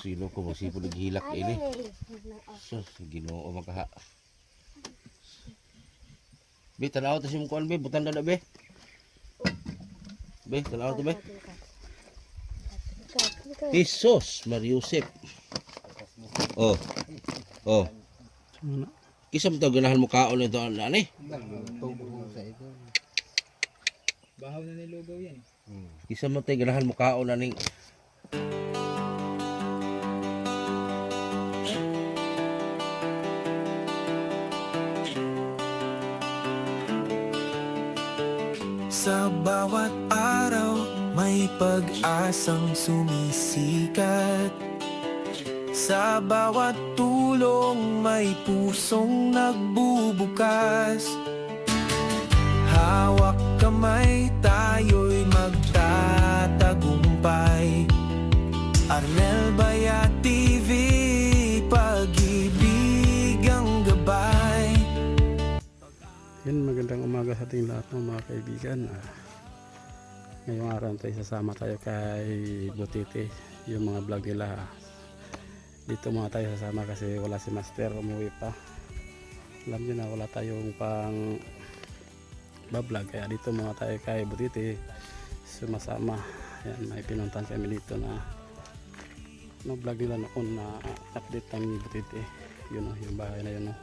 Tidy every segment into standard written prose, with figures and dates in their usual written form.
Sino ko masipod naghilak ini. Sus, Ginoo makaha. Be, tanaw ta simong kuan be, butan na be. Be, tanaw to be. Jesus, Mariusep. Oh. Oh. Kisa mo tayo ganahan mo kaon ito ani? Bahaw na nilugaw yan. Kisa mo tayo ganahan mo kaon ani? Sa bawat araw may pag-asang sumisikat. Sa bawat tulong may pusong nagbubukas. Hawak kamay tayo'y magtatagumpay. Arnel Bayat TV, pag-ibig ang gabay. Yan, magandang umaga sa ating lahat ng mga kaibigan. Ngayong araw tayo sasama tayo kay Butiti, yung mga vlog nila. Dito mga tayo sasama kasi wala si Master, umuwi pa. Alam nyo na wala tayong pang bablog, kaya dito mga tayo kay Butiti sumasama. Yan, may pinuntan kami dito na vlog nila noon na update ng Butiti. Yun o, yung bahay na yun o.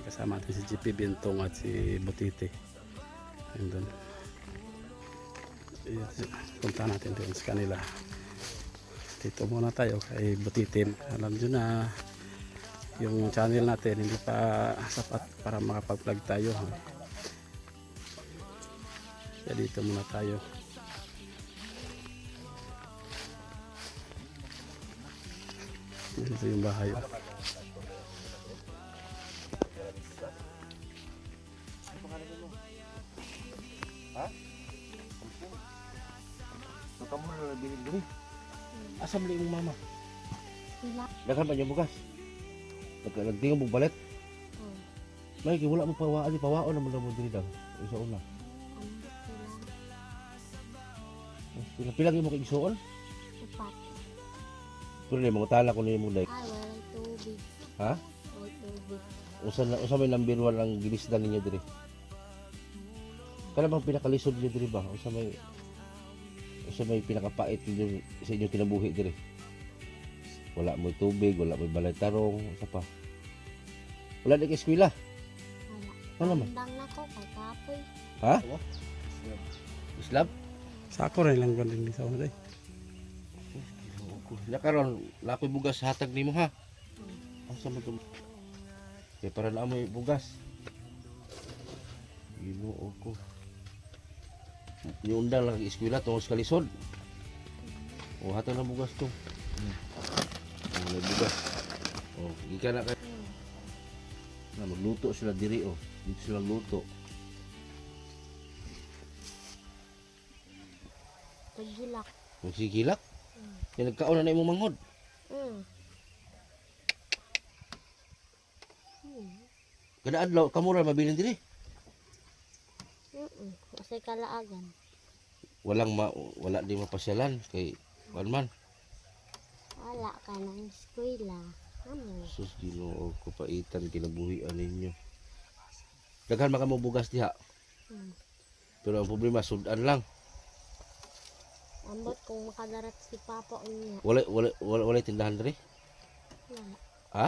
Kasama natin si GP Bintong at si Butiti. Ayun doon. Punta natin doon sa kanila. Dito muna tayo kay Butiti. Alam nyo na yung channel natin hindi pa sapat para makapag-vlog tayo. Kaya dito muna tayo. Dito yung bahay. Kamu na diri. Asam li imong mama. Wala. Daghan ba yung bugas? Nagtingog mo balit? May wala mo pawaan, pawaon naman mo diri dang. Isa una. Pilang mo kay igsoon? Upat. Pero ni mga tala ko ni mo day. Ay, walang tubig. Ha? Walang tubig. Usa may number 1 ang gilisdan ninyo diri. Kana bang pinakalisod niyo diri ba? Usa may pinakapait ninyo sa inyong kinabuhi diri. Wala mo tubig, wala mo balay tarong, usa pa. Wala di ka eskwela. Wala. Ano man? Tandang na ko kay kapoy. Ha? Islam? Sako rin lang gandang sa una day. Ya karon, lakoy bugas hatag nimo ha. Asa man to? Kaya para na mo bugas. Ginoo ko. Yung undang lang eskwela tungos kalisod. O hatag na bugas to. May bugas. O, gikan na kay. Na magluto sila diri o. Dito sila luto. Pagilak. Magsigilak. Yan nagkaon na imong manghod. Kada adlaw kamura mabilin diri. Kasi kalaagan. Wala di mapasyalan kay kuan man. Wala ka ng eskwela. Ano? Sus Ginoo ko paitan kinabuhian ninyo. Daghan man kamo bugas diha. Pero ang problema sudan lang. Ambot kung makadarat si Papa niya. Wala tindahan diri. Wala. Ha?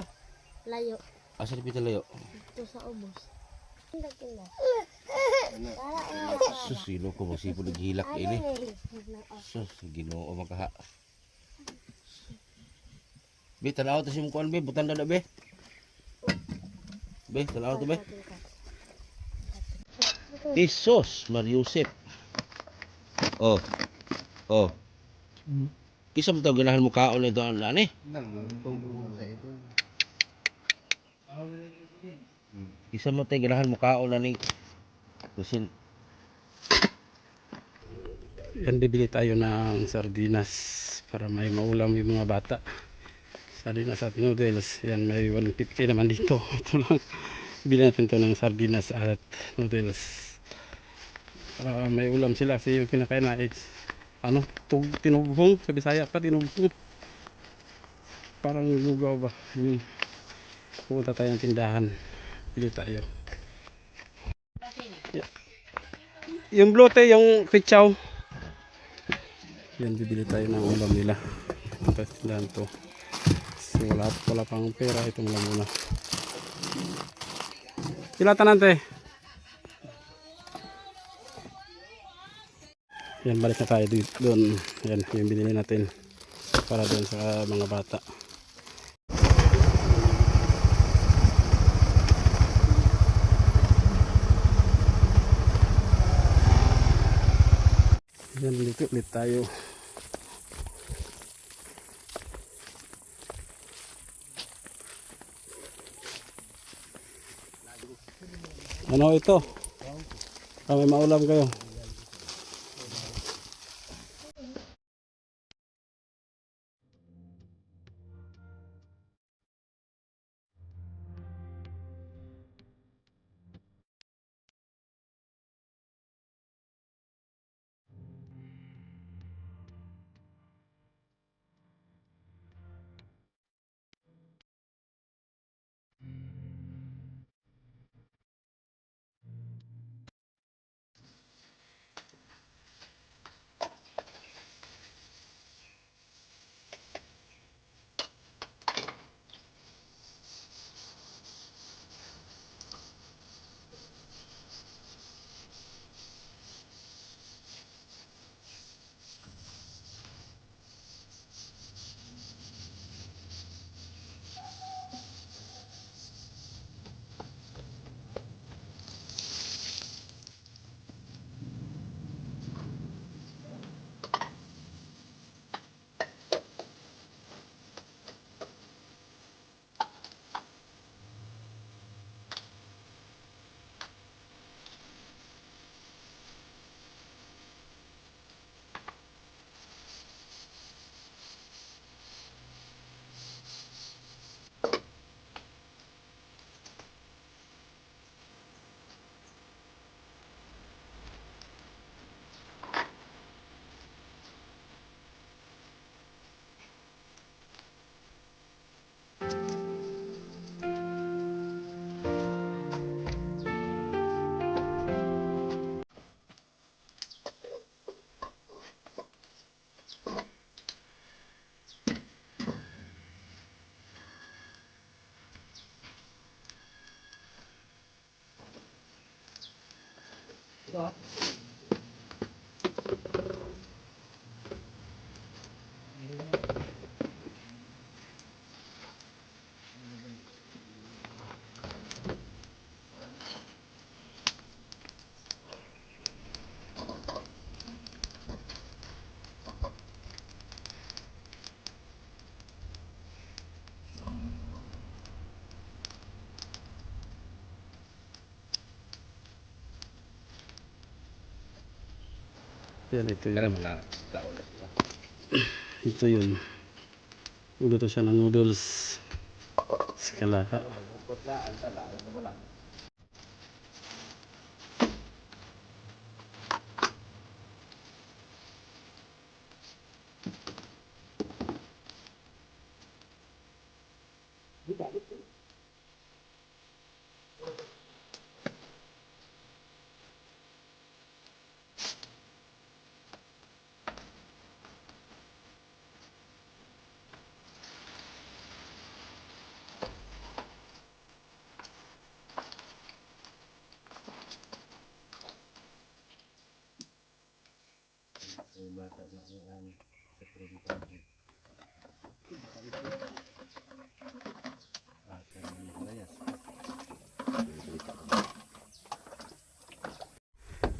Layo. Asa di pitalayo? Dito sa ubos. Tinda. Sus sino ko masipod naghilak ini. Sus Ginoo makaha. Be, tanaw ta simong kuan be, butan na be. Be, tanaw to be. Jesus, Mariusep. Oh. Oh. Kisa mo tayo ganahan mo kaon ito ani? Kisa mo tayo ganahan mo kaon ani? Kusin. Yan, bibili tayo ng sardinas para may maulam yung mga bata. Sardinas at noodles. Yan, may 150 naman dito. Ito lang. Bili natin ito ng sardinas at noodles. Para may ulam sila. Kasi yung pinakain na is tinubong. Sa Bisaya pa, tinubong. parang lugaw ba. Pupunta tayo ng tindahan. Bili tayo. Yung blote, yung pitsaw. Yan, bibili tayo ng ulam nila. Ito tindahan to. Kasi wala pang pera. Ito lang muna. Kilatan nante. Yan, balik na tayo doon. Yan, yung binili natin. Para doon sa mga bata. Yan, dito ulit tayo. Ano ito? May maulam kayo. Yan, ito yun. Ito yun. Uluto siya ng noodles. Skalaka.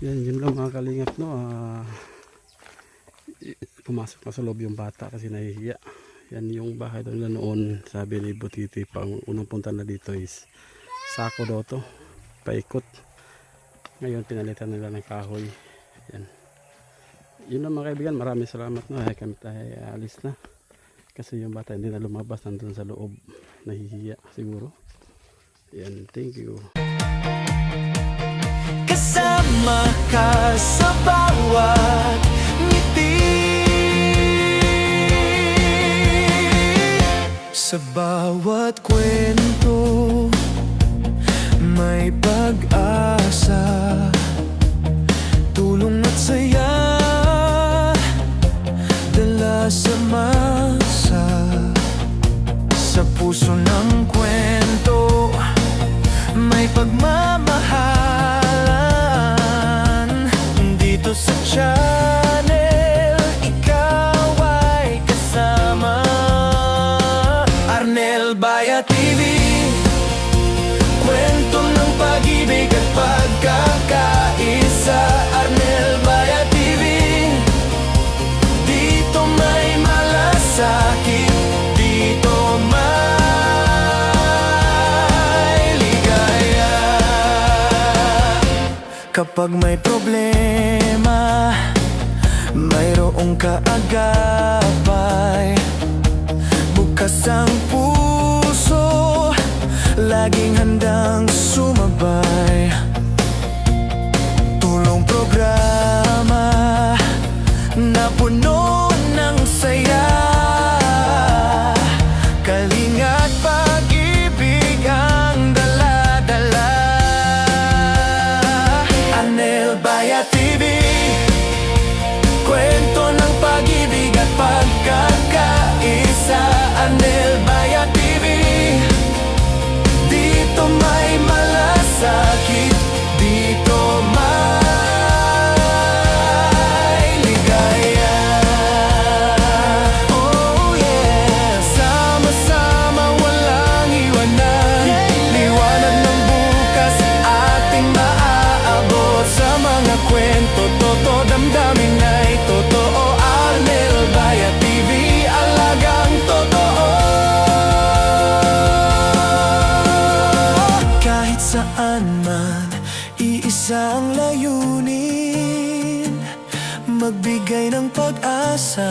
Yan, yun lang mga kalingap, no. Pumasok na sa loob yung bata kasi nahihiya. Yan yung bahay doon nila noon. Sabi ni Butiti, pang unang punta na dito is sako daw to, paikot. Ngayon pinalitan nila ng kahoy. Yan. Yun lang mga kaibigan, maraming salamat, no. Kami tayo alis na. Kasi yung bata hindi na lumabas, nandun sa loob. Nahihiya siguro. Yan, thank you. Kasama ka sa bawat ngiti, Sa bawat kwento may pag-asa, tulong at saya, dala sa masa. Sa puso ng kwento may pagmamahalan. Dito sa channel ikaw ay kasama. Arnel Baya TV, kwento ng pag-ibig at pagkakaisa. Arnel Baya TV, dito may malasakit, dito may ligaya. Kapag may problema, mayroong kaagapay. Bukas ang puso, laging handang sumabay. Tulong programa na puno ng saya, kalinga't pag-ibig ang dala-dala. Arnel Baya TV, kwento ng pag-ibig at pagkakaisa. Arnel Baya TV, dito may malasakit, dito may ligaya. Oh yeah, sama-sama walang iwanan. Liwanag ng bukas ating maaabot. Sa mga kwento, totoo, damdamin ay totoo. Arnel Baya TV, alagang totoo. Kahit saan man, iisa ang layunin, magbigay ng pag-asa.